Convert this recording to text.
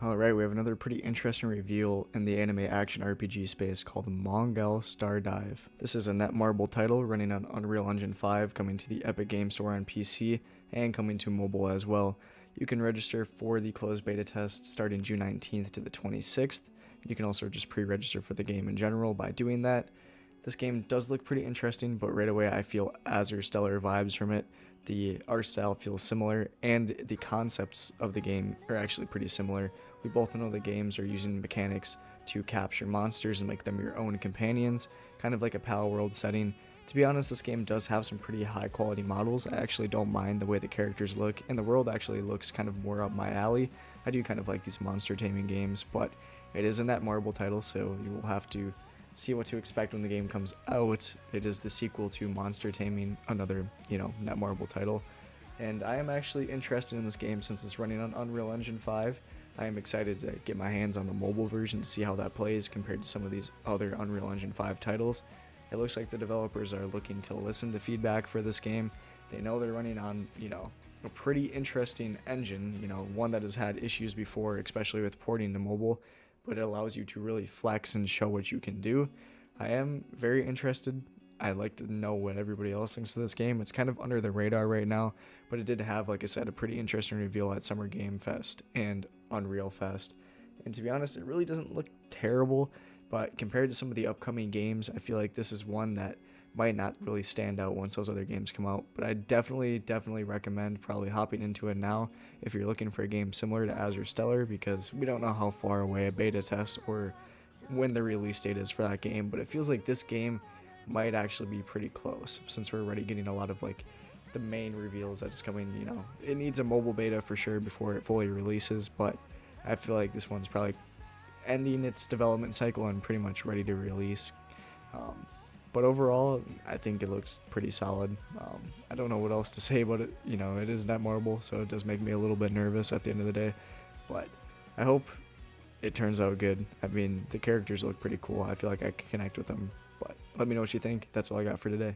Alright, we have another pretty interesting reveal in the anime action RPG space called Mongil Stardive. This is a Netmarble title running on Unreal Engine 5, coming to the Epic Game Store on PC, and coming to mobile as well. You can register for the closed beta test starting June 19th to the 26th. You can also just pre-register for the game in general by doing that. This game does look pretty interesting, but right away I feel Azur Stellar vibes from it. The art style feels similar, and the concepts of the game are actually pretty similar. We both know the games are using mechanics to capture monsters and make them your own companions, kind of like a Pal World setting. To be honest, this game does have some pretty high quality models. I actually don't mind the way the characters look, and the world actually looks kind of more up my alley. I do kind of like these monster taming games, but it is a Netmarble title, so you will have to see what to expect when the game comes out. It is the sequel to Monster Taming, another, Netmarble title. And I am actually interested in this game since it's running on Unreal Engine 5. I am excited to get my hands on the mobile version to see how that plays compared to some of these other Unreal Engine 5 titles. It looks like the developers are looking to listen to feedback for this game. They know they're running on, a pretty interesting engine, one that has had issues before, especially with porting to mobile, but it allows you to really flex and show what you can do. I am very interested. I'd like to know what everybody else thinks of this game. It's kind of under the radar right now, but it did have, like I said, a pretty interesting reveal at Summer Game Fest and Unreal Fest. And to be honest, it really doesn't look terrible, but compared to some of the upcoming games, I feel like this is one that might not really stand out once those other games come out. But I definitely recommend probably hopping into it now if you're looking for a game similar to Azur Stellar, because we don't know how far away a beta test or when the release date is for that game, but it feels like this game might actually be pretty close since we're already getting a lot of the main reveals that is coming. It needs a mobile beta for sure before it fully releases, but I feel like this one's probably ending its development cycle and pretty much ready to release. But overall, I think it looks pretty solid. I don't know what else to say about it. It is Netmarble, so it does make me a little bit nervous at the end of the day. But I hope it turns out good. I mean, the characters look pretty cool. I feel like I can connect with them. But let me know what you think. That's all I got for today.